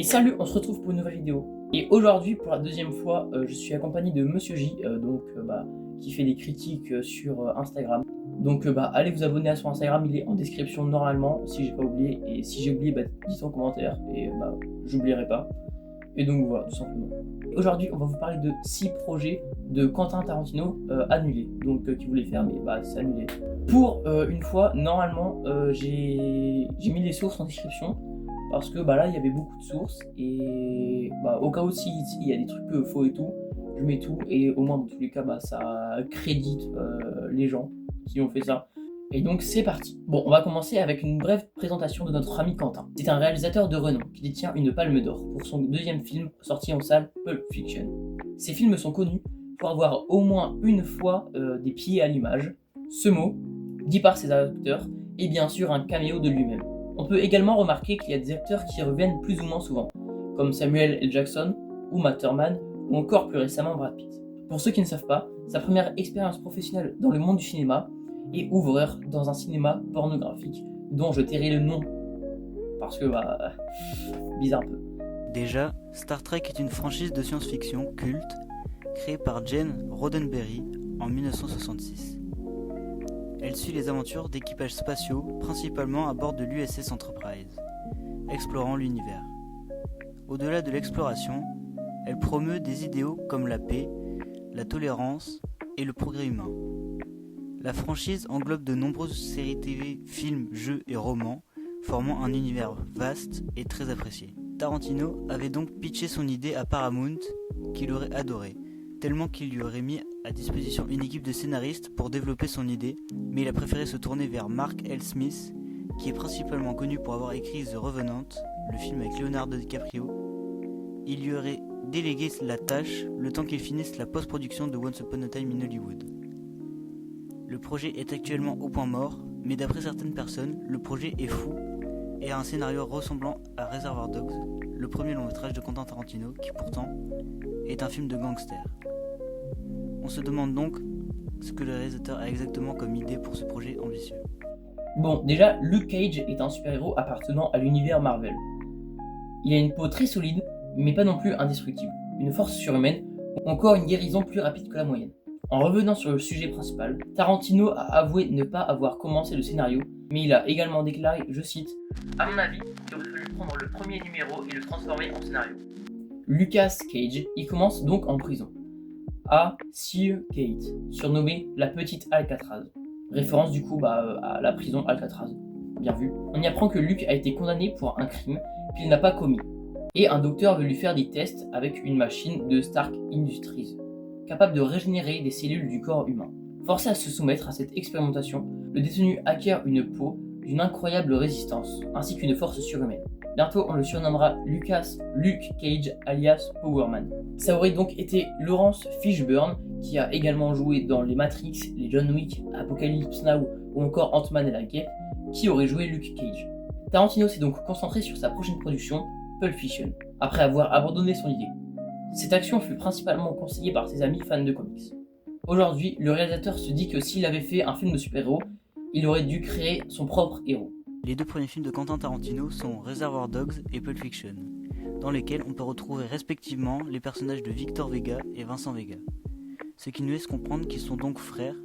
Et salut, on se retrouve pour une nouvelle vidéo. Et aujourd'hui, pour la deuxième fois, je suis accompagné de Monsieur J, qui fait des critiques sur Instagram. Donc allez vous abonner à son Instagram, il est en description normalement, si j'ai pas oublié. Et si j'ai oublié, dites en commentaire, et j'oublierai pas. Et donc voilà, tout simplement. Aujourd'hui, on va vous parler de 6 projets de Quentin Tarantino annulés. Donc qui voulait faire, mais c'est annulé. Pour une fois, normalement, j'ai mis les sources en description. Parce que là, il y avait beaucoup de sources. Et au cas où il y a des trucs faux et tout, je mets tout. Et au moins, dans tous les cas, ça crédite les gens qui ont fait ça. Et donc c'est parti. Bon, on va commencer avec une brève présentation de notre ami Quentin. C'est un réalisateur de renom qui détient une palme d'or pour son deuxième film sorti en salle, Pulp Fiction. Ces films sont connus pour avoir au moins une fois des pieds à l'image, ce mot, dit par ses acteurs, et bien sûr un caméo de lui-même. On peut également remarquer qu'il y a des acteurs qui reviennent plus ou moins souvent, comme Samuel L. Jackson ou Matt Thurman, ou encore plus récemment Brad Pitt. Pour ceux qui ne savent pas, sa première expérience professionnelle dans le monde du cinéma et ouvreur dans un cinéma pornographique dont je tairai le nom parce que bizarre un peu. Déjà, Star Trek est une franchise de science-fiction culte créée par Gene Roddenberry en 1966. Elle suit les aventures d'équipages spatiaux, principalement à bord de l'USS Enterprise, explorant l'univers. Au-delà de l'exploration, elle promeut des idéaux comme la paix, la tolérance et le progrès humain. La franchise englobe de nombreuses séries TV, films, jeux et romans, formant un univers vaste et très apprécié. Tarantino avait donc pitché son idée à Paramount, qu'il aurait adoré, tellement qu'il lui aurait mis à disposition une équipe de scénaristes pour développer son idée, mais il a préféré se tourner vers Mark L. Smith, qui est principalement connu pour avoir écrit The Revenant, le film avec Leonardo DiCaprio. Il lui aurait délégué la tâche le temps qu'il finisse la post-production de Once Upon a Time in Hollywood. Le projet est actuellement au point mort, mais d'après certaines personnes, le projet est fou et a un scénario ressemblant à Reservoir Dogs, le premier long métrage de Quentin Tarantino, qui pourtant est un film de gangster. On se demande donc ce que le réalisateur a exactement comme idée pour ce projet ambitieux. Bon, déjà, Luke Cage est un super-héros appartenant à l'univers Marvel. Il a une peau très solide, mais pas non plus indestructible, une force surhumaine, ou encore une guérison plus rapide que la moyenne. En revenant sur le sujet principal, Tarantino a avoué ne pas avoir commencé le scénario, mais il a également déclaré, je cite, « À mon avis, il aurait fallu prendre le premier numéro et le transformer en scénario. » Lucas Cage y commence donc en prison, à Seal Gate, surnommée la petite Alcatraz. Référence du coup à la prison Alcatraz. Bien vu. On y apprend que Luke a été condamné pour un crime qu'il n'a pas commis, et un docteur veut lui faire des tests avec une machine de Stark Industries, capable de régénérer des cellules du corps humain. Forcé à se soumettre à cette expérimentation, le détenu acquiert une peau d'une incroyable résistance, ainsi qu'une force surhumaine. Bientôt, on le surnommera Luke Cage, alias Powerman. Ça aurait donc été Laurence Fishburne, qui a également joué dans les Matrix, les John Wick, Apocalypse Now ou encore Ant-Man et la Guêpe, qui aurait joué Luke Cage. Tarantino s'est donc concentré sur sa prochaine production, Pulp Fiction, après avoir abandonné son idée. Cette action fut principalement conseillée par ses amis fans de comics. Aujourd'hui, le réalisateur se dit que s'il avait fait un film de super-héros, il aurait dû créer son propre héros. Les deux premiers films de Quentin Tarantino sont Reservoir Dogs et Pulp Fiction, dans lesquels on peut retrouver respectivement les personnages de Victor Vega et Vincent Vega, ce qui nous laisse comprendre qu'ils sont donc frères,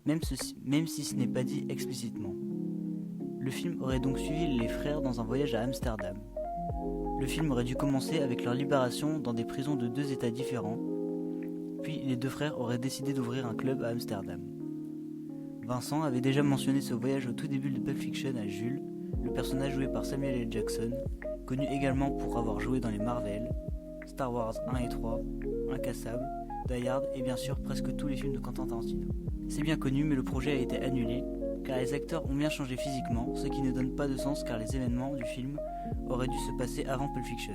même si ce n'est pas dit explicitement. Le film aurait donc suivi les frères dans un voyage à Amsterdam. Le film aurait dû commencer avec leur libération dans des prisons de 2 états différents, puis les deux frères auraient décidé d'ouvrir un club à Amsterdam. Vincent avait déjà mentionné ce voyage au tout début de Pulp Fiction à Jules, le personnage joué par Samuel L. Jackson, connu également pour avoir joué dans les Marvel, Star Wars 1 et 3, Incassable, Die Hard et bien sûr presque tous les films de Quentin Tarantino. C'est bien connu, mais le projet a été annulé car les acteurs ont bien changé physiquement, ce qui ne donne pas de sens car les événements du film auraient dû se passer avant Pulp Fiction.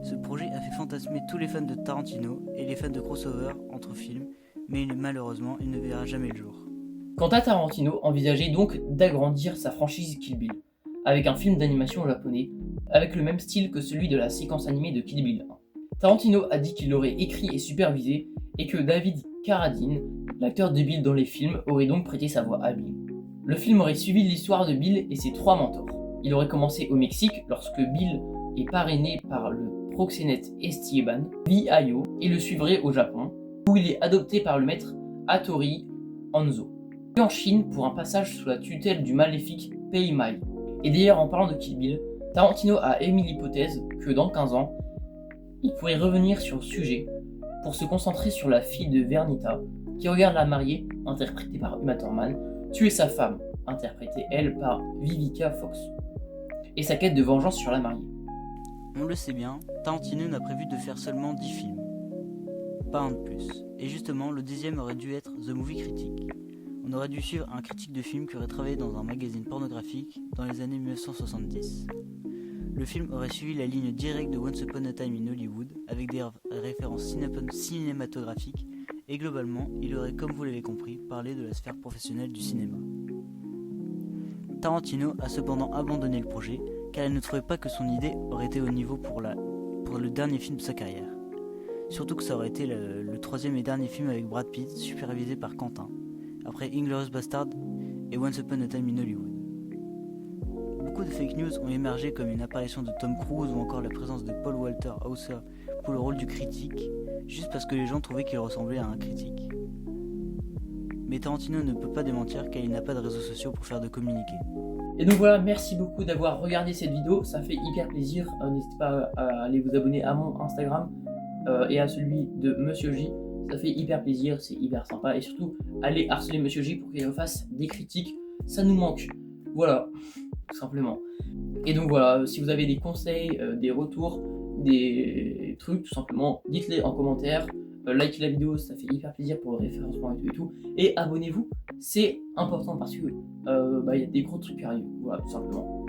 Ce projet a fait fantasmer tous les fans de Tarantino et les fans de crossover entre films, mais malheureusement il ne verra jamais le jour. Quentin Tarantino envisageait donc d'agrandir sa franchise Kill Bill, avec un film d'animation japonais, avec le même style que celui de la séquence animée de Kill Bill 1. Tarantino a dit qu'il l'aurait écrit et supervisé, et que David Carradine, l'acteur de Bill dans les films, aurait donc prêté sa voix à Bill. Le film aurait suivi l'histoire de Bill et ses 3 mentors. Il aurait commencé au Mexique lorsque Bill et parrainé par le proxénète Esteban Viallo et le suivrait au Japon, où il est adopté par le maître Hattori Hanzo, puis en Chine pour un passage sous la tutelle du maléfique Pei Mai. Et d'ailleurs, en parlant de Kill Bill, Tarantino a émis l'hypothèse que dans 15 ans, il pourrait revenir sur le sujet pour se concentrer sur la fille de Vernita, qui regarde la mariée, interprétée par Uma Thurman, tuer sa femme, interprétée elle par Vivica Fox, et sa quête de vengeance sur la mariée. On le sait bien, Tarantino n'a prévu de faire seulement 10 films, pas un de plus. Et justement, le 10e aurait dû être The Movie Critic. On aurait dû suivre un critique de film qui aurait travaillé dans un magazine pornographique dans les années 1970. Le film aurait suivi la ligne directe de Once Upon a Time in Hollywood, avec des références cinématographiques, et globalement, il aurait, comme vous l'avez compris, parlé de la sphère professionnelle du cinéma. Tarantino a cependant abandonné le projet, car il ne trouvait pas que son idée aurait été au niveau pour le dernier film de sa carrière. Surtout que ça aurait été le 3e et dernier film avec Brad Pitt, supervisé par Quentin, après Inglourious Bastard et Once Upon a Time in Hollywood. Beaucoup de fake news ont émergé comme une apparition de Tom Cruise ou encore la présence de Paul Walter Hauser pour le rôle du critique, juste parce que les gens trouvaient qu'il ressemblait à un critique. Mais Tarantino ne peut pas démentir car il n'a pas de réseaux sociaux pour faire de communiqué. Et donc voilà, merci beaucoup d'avoir regardé cette vidéo, ça fait hyper plaisir. N'hésitez pas à aller vous abonner à mon Instagram et à celui de Monsieur J. Ça fait hyper plaisir, c'est hyper sympa. Et surtout, allez harceler Monsieur J pour qu'il refasse des critiques, ça nous manque. Voilà, tout simplement. Et donc voilà, si vous avez des conseils, des retours, des trucs, tout simplement, dites-les en commentaire. Likez la vidéo, ça fait hyper plaisir pour le référencement et tout. Et abonnez-vous, c'est important parce que y a des gros trucs qui arrivent. Voilà, tout simplement.